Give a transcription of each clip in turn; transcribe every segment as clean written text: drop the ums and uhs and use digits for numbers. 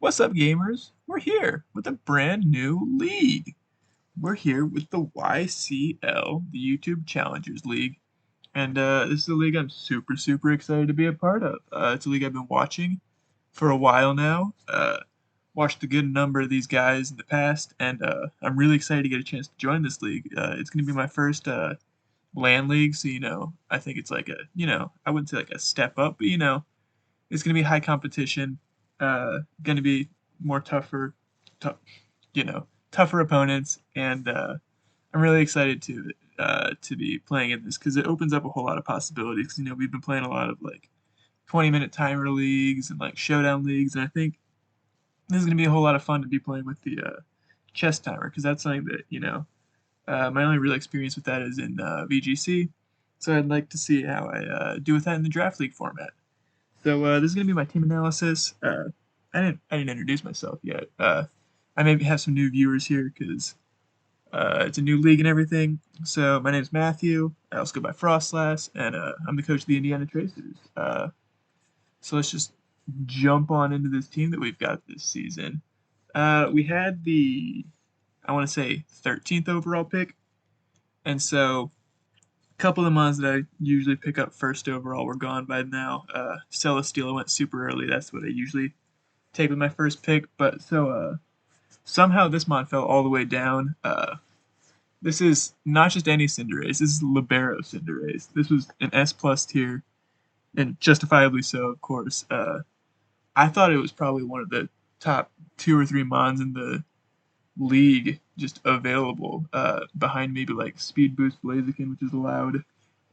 What's up, gamers? We're here with a brand new league. We're here with the YCL, the YouTube Challengers League. And this is a league I'm super excited to be a part of. It's a league I've been watching for a while now. Watched a good number of these guys in the past, and I'm really excited to get a chance to join this league. It's going to be my first LAN league, so, I think it's like I wouldn't say like a step up, but, it's going to be high competition, going to be more tough, tougher opponents, and I'm really excited to be playing in this because it opens up a whole lot of possibilities. 'Cause, we've been playing a lot of like 20-minute timer leagues and like showdown leagues, and I think this is going to be a whole lot of fun to be playing with the chess timer because that's something that my only real experience with that is in VGC. So I'd like to see how I do with that in the draft league format. So this is gonna be my team analysis. I didn't introduce myself yet. I maybe have some new viewers here because it's a new league and everything. So my name is Matthew. I also go by Frostlass, and I'm the coach of the Indiana Tracers. So let's just jump on into this team that we've got this season. We had I want to say 13th overall pick, and so couple of the ones that I usually pick up first overall were gone by now. Celesteela went super early. That's what I usually take with my first pick. But somehow this mod fell all the way down. This is not just any Cinderace. This is Libero Cinderace. This was an S plus tier, and justifiably so, of course. I thought it was probably one of the top 2 or 3 mons in the league just available, behind maybe like Speed Boost Blaziken, which is allowed,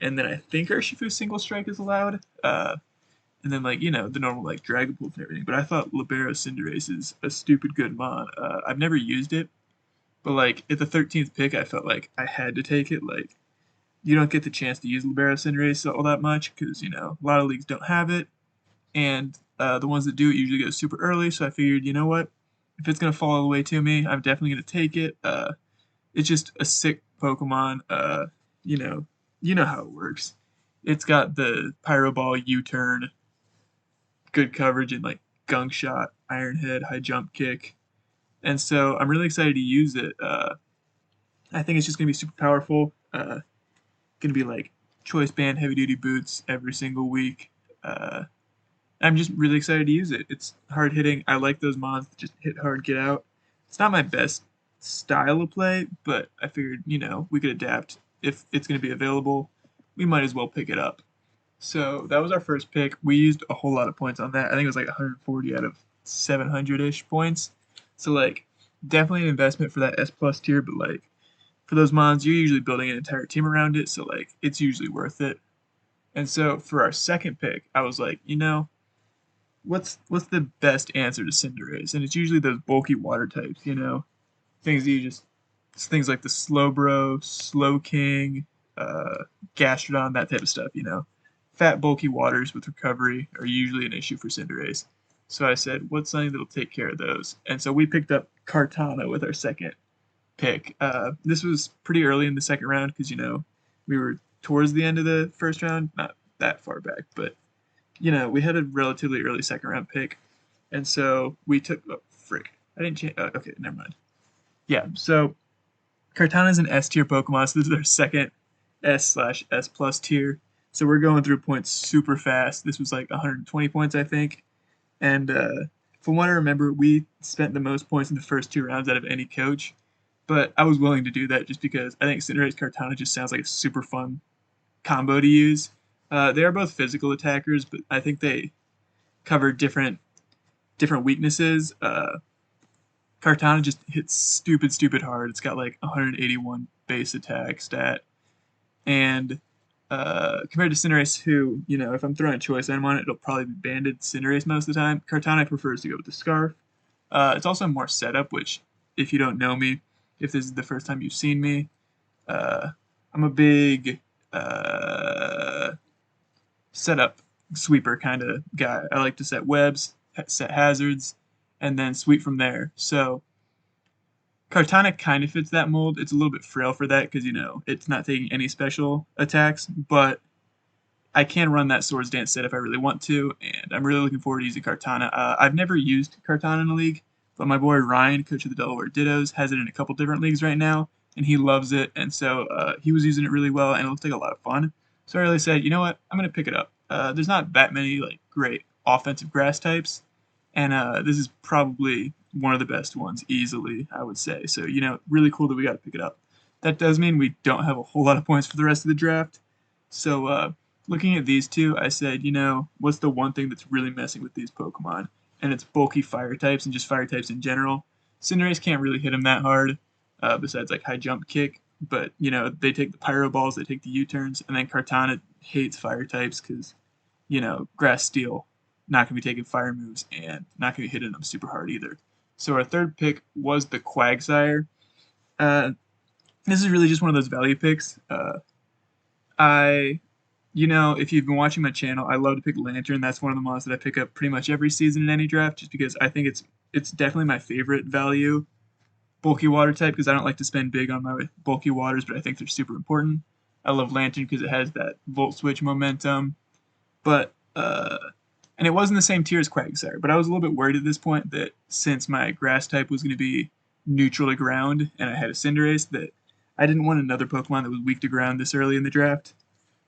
and then I think Urshifu Single Strike is allowed, and then like the normal like Dragon Pulse and everything. But I thought Libero Cinderace is a stupid good mon. I've never used it, but like at the 13th pick, I felt like I had to take it. Like you don't get the chance to use Libero Cinderace all that much because a lot of leagues don't have it, and the ones that do it usually go super early. So I figured, you know what? If it's gonna fall all the way to me, I'm definitely gonna take it. It's just a sick Pokemon. You know, you know how it works. It's got the Pyro Ball, U-turn, good coverage, and like Gunk Shot, Iron Head, high jump kick, and so I'm really excited to use it. I think it's just gonna be super powerful. Gonna be like choice band, heavy duty boots every single week. I'm just really excited to use it. It's hard hitting. I like those mons that just hit hard, get out. It's not my best style of play, but I figured, we could adapt. If it's going to be available, we might as well pick it up. So that was our first pick. We used a whole lot of points on that. I think it was like 140 out of 700-ish points. So like definitely an investment for that S plus tier, but like for those mons, you're usually building an entire team around it, so like it's usually worth it. And so for our second pick, I was like, what's the best answer to Cinderace? And it's usually those bulky water types, things that you just it's things like the Slowbro, Slow King, Gastrodon, that type of stuff. Fat bulky waters with recovery are usually an issue for Cinderace. So I said, what's something that'll take care of those? And so we picked up Kartana with our second pick. This was pretty early in the second round because we were towards the end of the first round, not that far back, but we had a relatively early second round pick, and so we took. Oh, frick! I didn't change. Okay, never mind. Yeah, so Kartana is an S tier Pokemon, so this is our second S/S plus tier. So we're going through points super fast. This was like 120 points, I think, and from what I remember, we spent the most points in the first 2 rounds out of any coach. But I was willing to do that just because I think Cinderace Kartana just sounds like a super fun combo to use. They are both physical attackers, but I think they cover different weaknesses. Kartana just hits stupid hard. It's got like 181 base attack stat, and compared to Cinderace, who if I'm throwing a choice item on it, it'll probably be Banded Cinderace most of the time. Kartana prefers to go with the Scarf. It's also more setup, which if you don't know me, if this is the first time you've seen me, I'm a big setup sweeper kind of guy. I like to set webs, set hazards, and then sweep from there. So Kartana kind of fits that mold. It's a little bit frail for that because it's not taking any special attacks, but I can run that Swords Dance set if I really want to, and I'm really looking forward to using Kartana. I've never used Kartana in a league, but my boy Ryan, coach of the Delaware Dittos, has it in a couple different leagues right now, and he loves it, and so he was using it really well, and it looks like a lot of fun. So I really said, you know what, I'm going to pick it up. There's not that many like great offensive grass types, and this is probably one of the best ones, easily, I would say. So, really cool that we got to pick it up. That does mean we don't have a whole lot of points for the rest of the draft. So, looking at these two, I said, what's the one thing that's really messing with these Pokemon? And it's bulky fire types and just fire types in general. Cinderace can't really hit them that hard, besides like high jump kick. But, they take the Pyro Balls, they take the U-turns, and then Kartana hates fire types because, Grass Steel, not going to be taking fire moves and not going to be hitting them super hard either. So our third pick was the Quagsire. Uh, this is really just one of those value picks. If you've been watching my channel, I love to pick Lantern. That's one of the mons that I pick up pretty much every season in any draft, just because I think it's definitely my favorite value bulky water type, because I don't like to spend big on my bulky waters, but I think they're super important. I love Lantern because it has that Volt Switch momentum, but and it wasn't the same tier as Quagsire, but I was a little bit worried at this point that since my grass type was going to be neutral to ground and I had a Cinderace, that I didn't want another Pokemon that was weak to ground this early in the draft.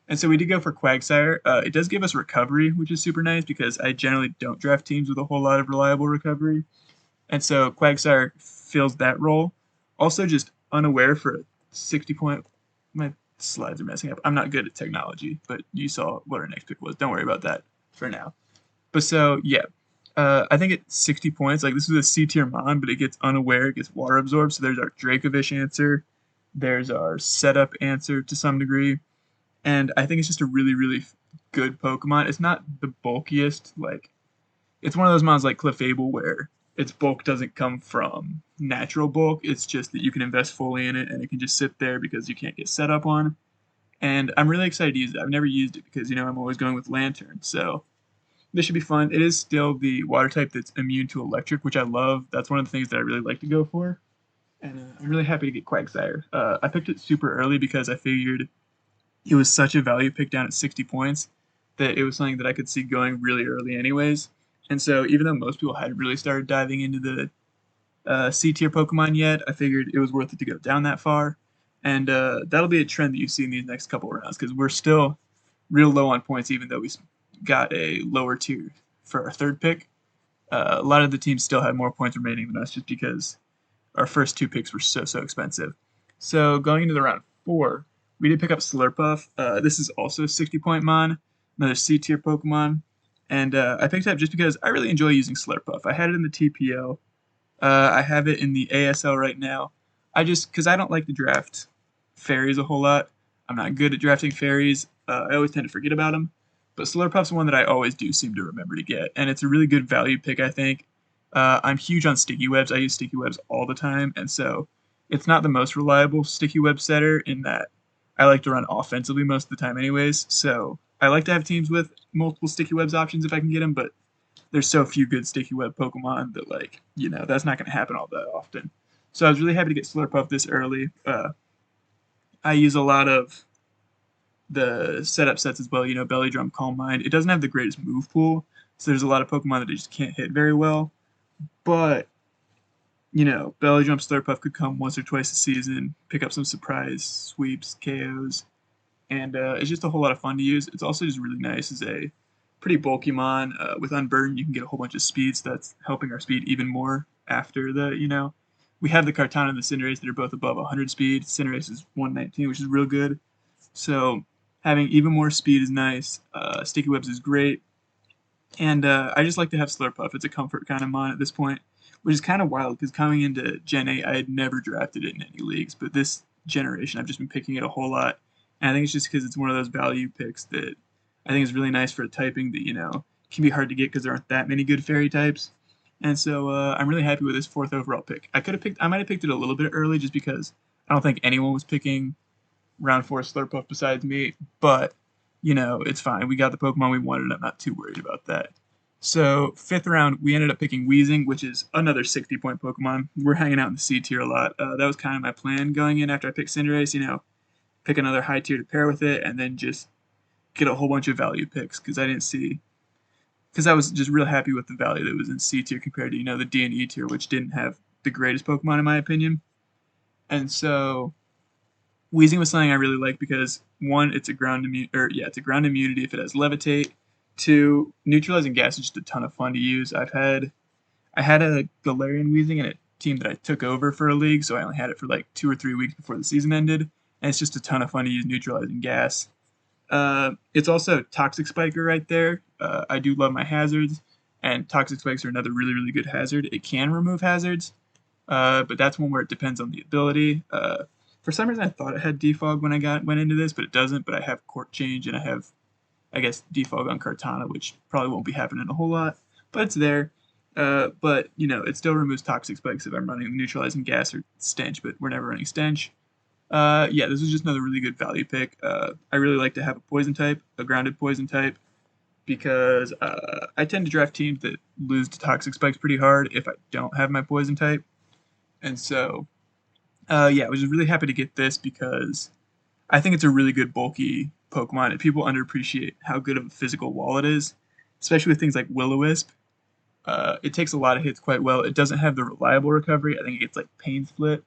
And so we did go for Quagsire. It does give us recovery, which is super nice because I generally don't draft teams with a whole lot of reliable recovery. And so Quagsire fills that role. Also, just unaware for a 60 point. My slides are messing up. I'm not good at technology, but you saw what our next pick was. Don't worry about that for now. But so, yeah. I think at 60 points, like this is a C tier mon, but it gets unaware, it gets water absorbed. So there's our Dracovish answer. There's our setup answer to some degree. And I think it's just a really, really good Pokemon. It's not the bulkiest, like, it's one of those mons like Clefable where its bulk doesn't come from natural bulk. It's just that you can invest fully in it and it can just sit there because you can't get set up on. And I'm really excited to use it. I've never used it because, I'm always going with Lantern. So this should be fun. It is still the water type that's immune to electric, which I love. That's one of the things that I really like to go for. And I'm really happy to get Quagsire. I picked it super early because I figured it was such a value pick down at 60 points that it was something that I could see going really early anyways. And so even though most people hadn't really started diving into the C tier Pokemon yet, I figured it was worth it to go down that far. And that'll be a trend that you see in these next couple of rounds because we're still real low on points even though we got a lower tier for our third pick. A lot of the teams still had more points remaining than us just because our first two picks were so expensive. So going into the round 4, we did pick up Slurpuff. This is also a 60 point mon, another C tier Pokemon. And I picked it up just because I really enjoy using Slurpuff. I had it in the TPO. I have it in the ASL right now. Because I don't like to draft fairies a whole lot. I'm not good at drafting fairies. I always tend to forget about them. But Slurpuff's one that I always do seem to remember to get. And it's a really good value pick, I think. I'm huge on sticky webs. I use sticky webs all the time. And so it's not the most reliable sticky web setter in that I like to run offensively most of the time anyways. So I like to have teams with multiple sticky webs options if I can get them, but there's so few good sticky web Pokemon that that's not going to happen all that often. So I was really happy to get Slurpuff this early. I use a lot of the setup sets as well, Belly Drum, Calm Mind. It doesn't have the greatest move pool, so there's a lot of Pokemon that it just can't hit very well. But, Belly Drum, Slurpuff could come once or twice a season, pick up some surprise sweeps, KOs, and it's just a whole lot of fun to use. It's also just really nice as a pretty bulky mon. With Unburden, you can get a whole bunch of speed, so that's helping our speed even more after we have the Kartana and the Cinderace that are both above 100 speed. Cinderace is 119, which is real good. So having even more speed is nice. Sticky Webs is great. And I just like to have Slurpuff. It's a comfort kind of mon at this point, which is kind of wild because coming into Gen 8, I had never drafted it in any leagues. But this generation, I've just been picking it a whole lot. And I think it's just because it's one of those value picks that I think is really nice for a typing that, can be hard to get because there aren't that many good fairy types. And so I'm really happy with this 4th overall pick. I might have picked it a little bit early just because I don't think anyone was picking round 4 Slurpuff besides me. But, it's fine. We got the Pokemon we wanted. I'm not too worried about that. So 5th round, we ended up picking Weezing, which is another 60 point Pokemon. We're hanging out in the C tier a lot. That was kind of my plan going in after I picked Cinderace, pick another high tier to pair with it, and then just get a whole bunch of value picks because I didn't see because I was just real happy with the value that was in C tier compared to the D and E tier, which didn't have the greatest Pokemon in my opinion. And so Weezing was something I really like because one, it's a it's a ground immunity if it has Levitate. Two, neutralizing gas is just a ton of fun to use. I had a Galarian Weezing in a team that I took over for a league, so I only had it for like 2 or 3 weeks before the season ended, and it's just a ton of fun to use neutralizing gas. It's also Toxic Spiker right there. I do love my hazards, and Toxic Spikes are another really, really good hazard. It can remove hazards, but that's one where it depends on the ability. For some reason, I thought it had Defog when I went into this, but it doesn't. But I have Court Change, and I have, I guess, Defog on Kartana, which probably won't be happening a whole lot, but it's there. But it still removes Toxic Spikes if I'm running Neutralizing Gas or Stench, but we're never running Stench. Yeah, this is just another really good value pick. I really like to have a poison type, a grounded poison type, because I tend to draft teams that lose to Toxic Spikes pretty hard if I don't have my poison type. And so, yeah, I was just really happy to get this because I think it's a really good bulky Pokemon, and people underappreciate how good of a physical wall it is, especially with things like Will-O-Wisp. It takes a lot of hits quite well. It doesn't have the reliable recovery. I think it gets like Pain Split,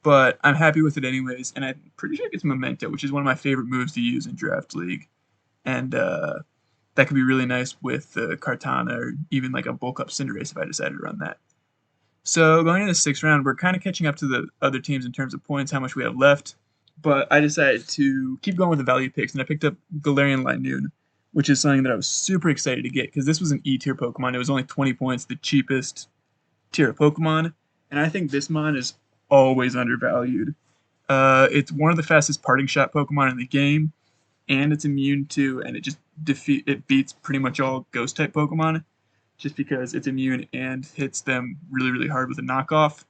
but I'm happy with it anyways, and I'm pretty sure it gets Memento, which is one of my favorite moves to use in Draft League. And that could be really nice with Kartana or even like a Bulk Up Cinderace if I decided to run that. So going into the 6th round, we're kind of catching up to the other teams in terms of points, how much we have left. But I decided to keep going with the value picks, and I picked up Galarian Linoone, which is something that I was super excited to get because this was an E tier Pokemon. It was only 20 points, the cheapest tier of Pokemon, and I think this mon is always undervalued. It's one of the fastest parting shot Pokemon in the game, and it's immune to, and it beats pretty much all Ghost type Pokemon, just because it's immune and hits them really, really hard with a knockoff.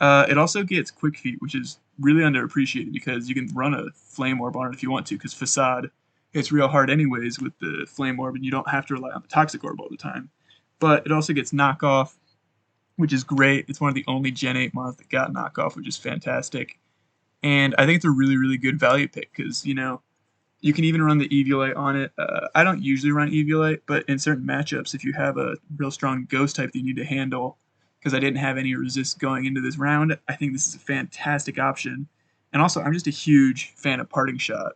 It also gets Quick Feet, which is really underappreciated because you can run a Flame Orb on it if you want to, because Facade hits real hard anyways with the Flame Orb, and you don't have to rely on the Toxic Orb all the time. But it also gets Knockoff, which is great. It's one of the only Gen 8 mons that got Knockoff, which is fantastic. And I think it's a really, really good value pick because, you can even run the Eviolite on it. I don't usually run Eviolite, but in certain matchups, if you have a real strong Ghost type that you need to handle, because I didn't have any resist going into this round, I think this is a fantastic option. And also, I'm just a huge fan of Parting Shot,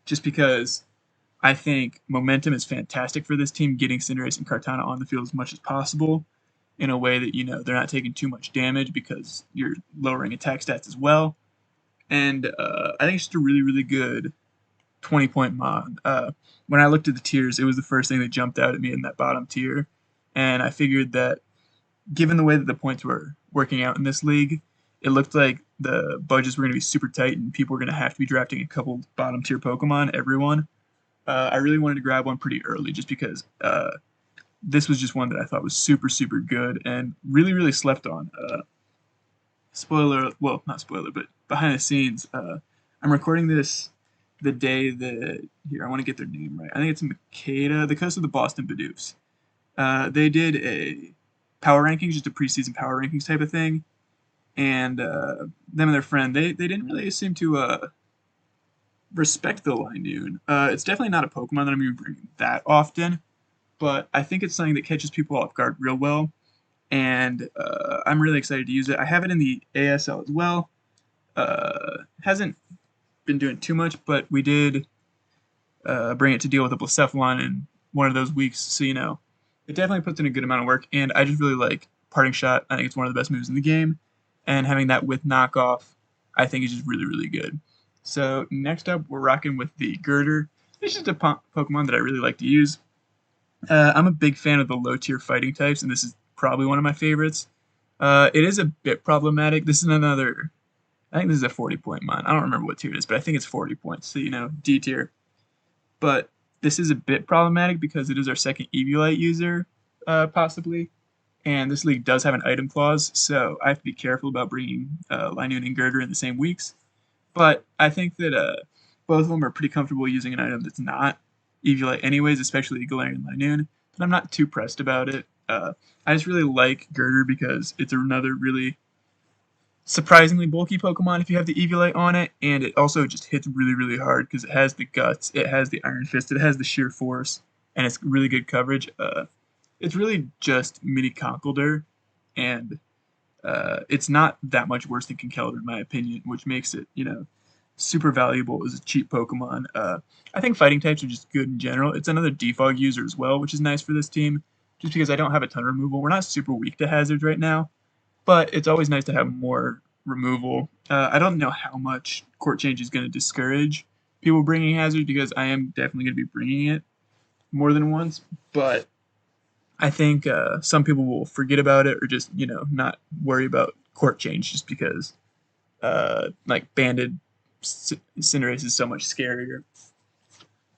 just because I think momentum is fantastic for this team, getting Cinderace and Kartana on the field as much as possible in a way that, they're not taking too much damage because you're lowering attack stats as well. And I think it's just a really, really good 20-point mod. When I looked at the tiers, it was the first thing that jumped out at me in that bottom tier. And I figured that given the way that the points were working out in this league, it looked like the budgets were going to be super tight and people were going to have to be drafting a couple bottom tier Pokemon, everyone. I really wanted to grab one pretty early just because this was just one that I thought was super, super good and really, really slept on. Not spoiler, but behind the scenes, I'm recording this the day that, here, I want to get their name right. I think it's Makeda, the coast of the Boston Bidoofs. They did a power rankings, just a preseason power rankings type of thing. And them and their friend, they didn't really seem to respect the Linoone. It's definitely not a Pokemon that I'm going to bring that often, but I think it's something that catches people off guard real well. And I'm really excited to use it. I have it in the ASL as well. Hasn't been doing too much, but we did bring it to deal with a Blacephalon in one of those weeks, so it definitely puts in a good amount of work, and I just really like Parting Shot. I think it's one of the best moves in the game, and having that with Knockoff, I think is just really, really good. So next up, we're rocking with the Girder. It's just a Pokemon that I really like to use. I'm a big fan of the low-tier fighting types, and this is probably one of my favorites. It is a bit problematic. This is I think this is a 40-point mon. I don't remember what tier it is, but I think it's 40 points, so D tier. But this is a bit problematic because it is our second Eviolite user, possibly, and this league does have an item clause, so I have to be careful about bringing Linoone and Girder in the same weeks. But I think that both of them are pretty comfortable using an item that's not Eviolite anyways, especially Galarian Linoone, but I'm not too pressed about it. I just really like Girder because it's another really surprisingly bulky Pokemon if you have the Eviolite on it, and it also just hits really, really hard because it has the guts, it has the Iron Fist, it has the sheer force, and it's really good coverage. It's really just mini Conkeldurr, and it's not that much worse than Conkeldurr in my opinion, which makes it, super valuable as a cheap Pokemon. I think fighting types are just good in general. It's another defog user as well, which is nice for this team, just because I don't have a ton of removal. We're not super weak to hazards right now, but it's always nice to have more removal. I don't know how much court change is going to discourage people bringing hazard because I am definitely going to be bringing it more than once, but I think some people will forget about it or just not worry about court change just because like banded Cinderace is so much scarier.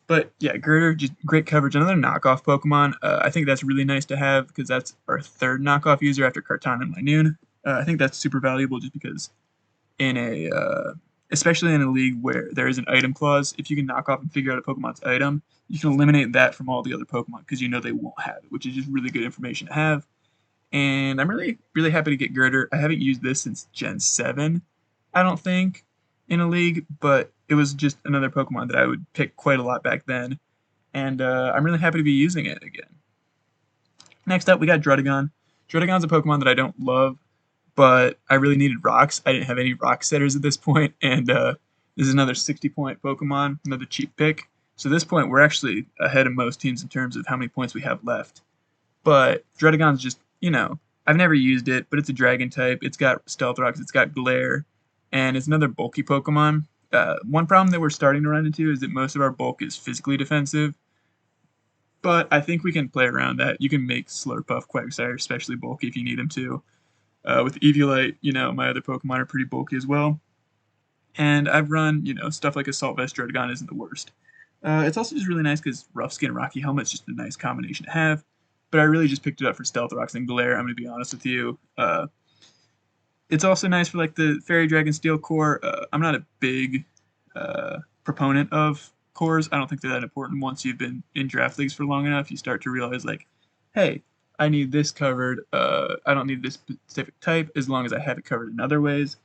But yeah, Girder, just great coverage. Another knockoff Pokemon. I think that's really nice to have because that's our third knockoff user after Kartana and Linoone. I think that's super valuable just because in a, especially in a league where there is an item clause, if you can knock off and figure out a Pokemon's item, you can eliminate that from all the other Pokemon because you know they won't have it, which is just really good information to have. And I'm really, really happy to get Girder. I haven't used this since Gen 7, I don't think, in a league, but it was just another Pokemon that I would pick quite a lot back then. And I'm really happy to be using it again. Next up, we got Druddigon. Druddigon's a Pokemon that I don't love, but I really needed rocks. I didn't have any rock setters at this point, and this is another 60-point Pokemon, another cheap pick. So at this point, we're actually ahead of most teams in terms of how many points we have left. But Druddigon's just, I've never used it, but it's a dragon type. It's got Stealth Rocks, it's got Glare, and it's another bulky Pokemon. One problem that we're starting to run into is that most of our bulk is physically defensive, but I think we can play around that. You can make Slurpuff, Quagsire, especially bulky if you need them to. With Eviolite, my other Pokemon are pretty bulky as well. And I've run, stuff like Assault Vest Druddigon isn't the worst. It's also just really nice because Rough Skin Rocky Helmet's just a nice combination to have. But I really just picked it up for Stealth Rocks and Glare, I'm going to be honest with you. It's also nice for like the Fairy Dragon Steel core. I'm not a big proponent of cores. I don't think they're that important. Once you've been in draft leagues for long enough, you start to realize like, hey, I need this covered. I don't need this specific type as long as I have it covered in other ways.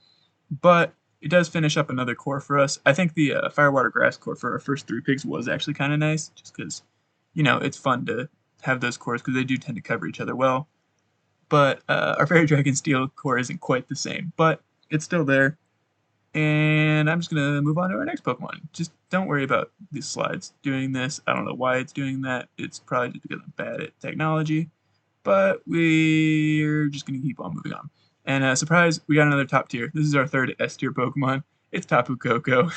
But it does finish up another core for us. I think the Firewater Grass core for our first 3 picks was actually kind of nice, just because, it's fun to have those cores because they do tend to cover each other well. But our Fairy Dragon Steel core isn't quite the same, but it's still there. And I'm just going to move on to our next Pokemon. Just don't worry about these slides doing this. I don't know why it's doing that. It's probably just because I'm bad at technology. But we're just going to keep on moving on. And surprise, we got another top tier. This is our third S tier Pokemon. It's Tapu Koko.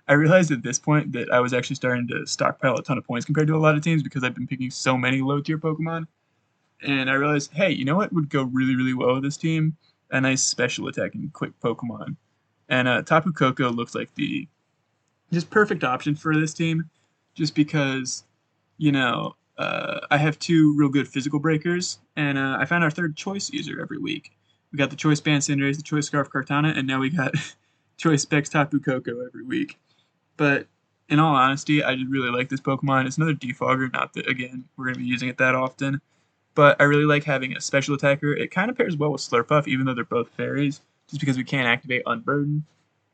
I realized at this point that I was actually starting to stockpile a ton of points compared to a lot of teams because I've been picking so many low tier Pokemon. And I realized, hey, you know what would go really, really well with this team? A nice special attacking quick Pokemon. And Tapu Koko looks like the just perfect option for this team, just because, I have 2 real good physical breakers, and I found our third choice user every week. We got the Choice Band Cinderace, the Choice Scarf Kartana, and now we got Choice Specs Tapu Koko every week. But in all honesty, I just really like this Pokemon. It's another defogger, not that, again, we're going to be using it that often. But I really like having a special attacker. It kind of pairs well with Slurpuff, even though they're both fairies, just because we can't activate Unburden.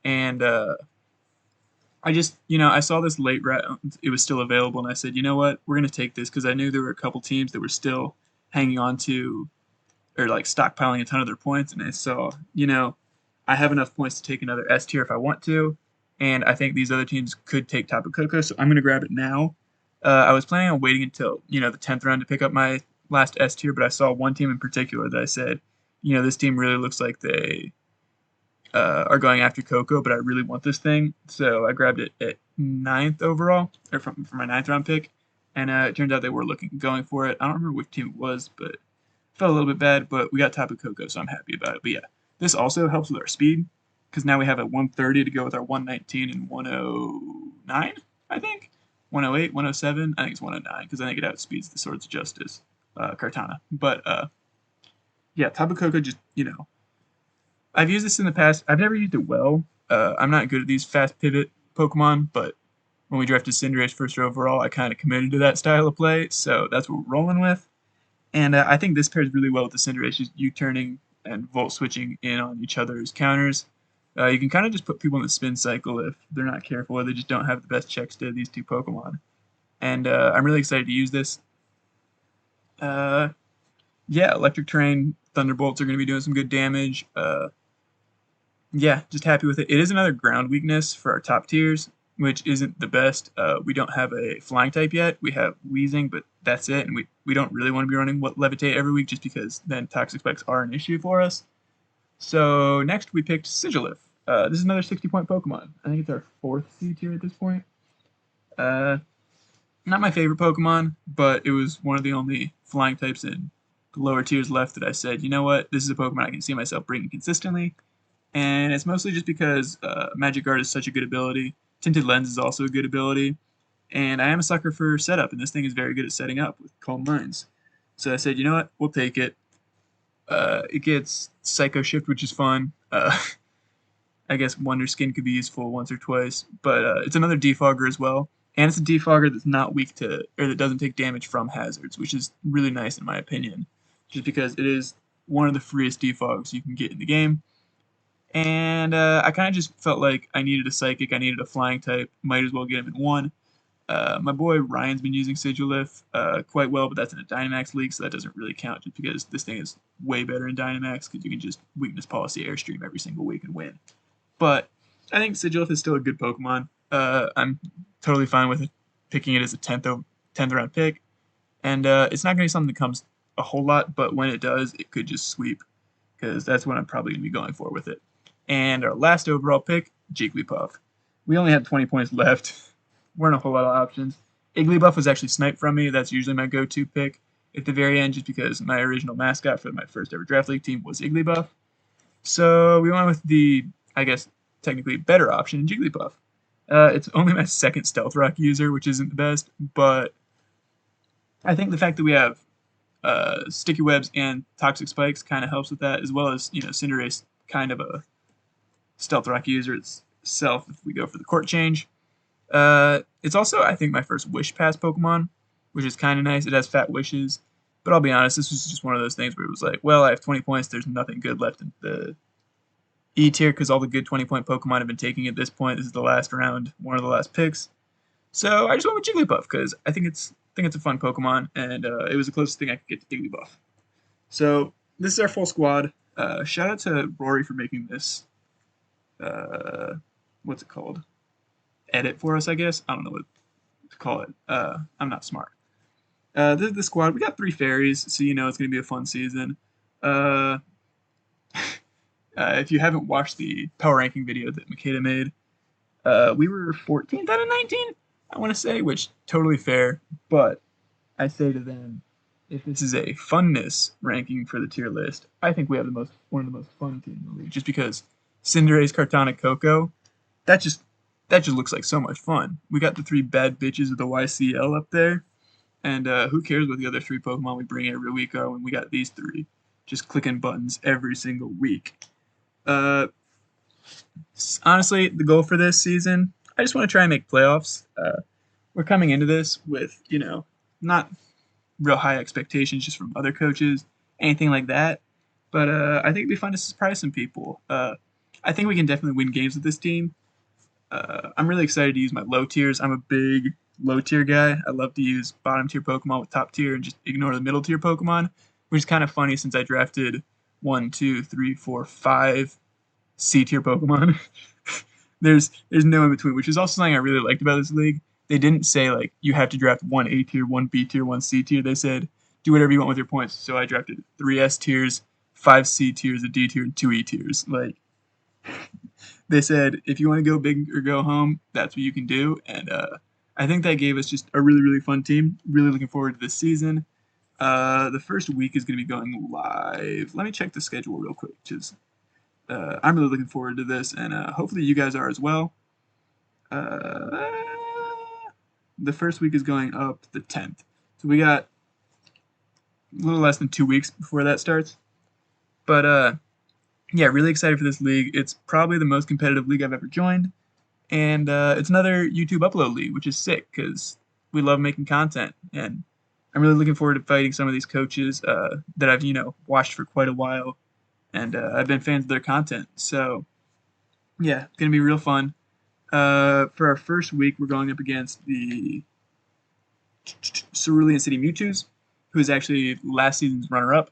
And I just, I saw this late round. It was still available, and I said, you know what? We're going to take this because I knew there were a couple teams that were still hanging on to or like stockpiling a ton of their points. And I saw, I have enough points to take another S tier if I want to. And I think these other teams could take Tapu Koko, so I'm going to grab it now. I was planning on waiting until, the 10th round to pick up my last S tier, but I saw one team in particular that I said, this team really looks like they are going after Koko, but I really want this thing. So I grabbed it at 9th overall, or for my 9th round pick. And it turned out they were going for it. I don't remember which team it was, but it felt a little bit bad, but we got Tapu Koko, so I'm happy about it. But yeah, this also helps with our speed, because now we have a 130 to go with our 119 and 109, I think? 108, 107, I think it's 109, because I think it outspeeds the Swords of Justice, Kartana. But yeah, Tapu Koko just, I've used this in the past. I've never used it well. I'm not good at these fast pivot Pokemon, but when we drafted Cinderace first overall, I kind of committed to that style of play, so that's what we're rolling with. And I think this pairs really well with the Cinderace, just you turning and volt switching in on each other's counters. You can kind of just put people in the spin cycle if they're not careful or they just don't have the best checks to these two Pokemon. And I'm really excited to use this. Uh, yeah, Electric Terrain Thunderbolts are going to be doing some good damage. Yeah, just happy with it. It is another ground weakness for our top tiers, which isn't the best. We don't have a flying type yet. We have Wheezing, but that's it. And we don't really want to be running Levitate every week just because then Toxic Spikes are an issue for us. So next we picked Sigilif. This is another 60-point Pokemon. I think it's our 4th C tier at this point. Not my favorite Pokemon, but it was one of the only flying types in the lower tiers left that I said, you know what, this is a Pokemon I can see myself bringing consistently. And it's mostly just because Magic Guard is such a good ability. Tinted Lens is also a good ability. And I am a sucker for setup, and this thing is very good at setting up with Calm Minds. So I said, you know what, we'll take it. It gets Psycho Shift, which is fun. I guess Wonder Skin could be useful once or twice, but it's another defogger as well. And it's a defogger that's not weak to, or that doesn't take damage from hazards, which is really nice in my opinion. Just because it is one of the freest defogs you can get in the game. And I kind of just felt like I needed a Psychic, I needed a Flying type, might as well get him in one. My boy Ryan's been using Sigilif quite well, but that's in a Dynamax league, so that doesn't really count just because this thing is way better in Dynamax because you can just Weakness Policy Airstream every single week and win. But I think Sigilif is still a good Pokemon. I'm totally fine with it, picking it as a 10th round pick. And it's not going to be something that comes a whole lot, but when it does, it could just sweep, because that's what I'm probably going to be going for with it. And our last overall pick, Jigglypuff. We only had 20 points left. Weren't a whole lot of options. Igglybuff was actually sniped from me. That's usually my go-to pick at the very end, just because my original mascot for my first ever draft league team was Igglybuff. So we went with the, I guess, technically better option, Jigglypuff. It's only my 2nd Stealth Rock user, which isn't the best, but I think the fact that we have Sticky Webs and Toxic Spikes kind of helps with that, as well as, Cinderace, kind of a Stealth Rock user itself if we go for the court change. It's also, I think, my first Wish Pass Pokemon, which is kind of nice. It has fat wishes, but I'll be honest, this was just one of those things where it was like, well, I have 20 points, there's nothing good left in the E tier because all the good 20-point Pokemon have been taking at this point. This is the last round, one of the last picks. So I just went with Jigglypuff because I think it's a fun Pokemon, and it was the closest thing I could get to Jigglypuff. So this is our full squad. Shout out to Rory for making this, what's it called? Edit for us, I guess. I don't know what to call it. I'm not smart. This is the squad. We got 3 fairies, so you know it's going to be a fun season. If you haven't watched the power ranking video that Makeda made, we were 14th out of 19, I want to say, which totally fair. But I say to them, if this is a funness ranking for the tier list, I think we have one of the most fun teams in the league. Just because Cinderace, Kartana, Coco, that just looks like so much fun. We got the 3 bad bitches of the YCL up there, and who cares what the other 3 Pokemon we bring every week are when we got these 3 just clicking buttons every single week. Honestly, the goal for this season, I just want to try and make playoffs. We're coming into this with, not real high expectations just from other coaches, anything like that. But I think it'd be fun to surprise some people. I think we can definitely win games with this team. I'm really excited to use my low tiers. I'm a big low tier guy. I love to use bottom tier Pokemon with top tier and just ignore the middle tier Pokemon, which is kind of funny since I drafted 1, 2, 3, 4, 5 C tier Pokemon. there's no in between, which is also something I really liked about this league. They didn't say like you have to draft 1 A tier, 1 B tier, 1 C tier. They said do whatever you want with your points. So I drafted 3 S tiers, 5 C tiers, a D tier, and 2 E tiers. Like they said, if you want to go big or go home, that's what you can do. And I think that gave us just a really, really fun team. Really looking forward to this season. The first week is going to be going live. Let me check the schedule real quick, because I'm really looking forward to this, and hopefully you guys are as well. The first week is going up the 10th. So we got a little less than 2 weeks before that starts. But yeah, really excited for this league. It's probably the most competitive league I've ever joined. And it's another YouTube upload league, which is sick because we love making content. And I'm really looking forward to fighting some of these coaches that I've, watched for quite a while. and I've been fans of their content. So yeah, it's gonna be real fun. For our first week, we're going up against the Cerulean City Mewtwo's, who is actually last season's runner-up.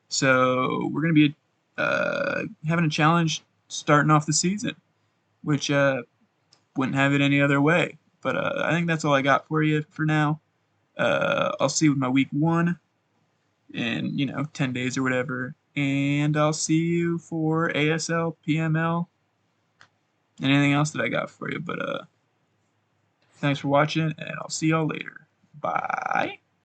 So we're gonna be having a challenge starting off the season, which wouldn't have it any other way. But I think that's all I got for you for now. I'll see you with my week 1 in 10 days or whatever, and I'll see you for ASL, PML, and anything else that I got for you. But thanks for watching, and I'll see y'all later. Bye.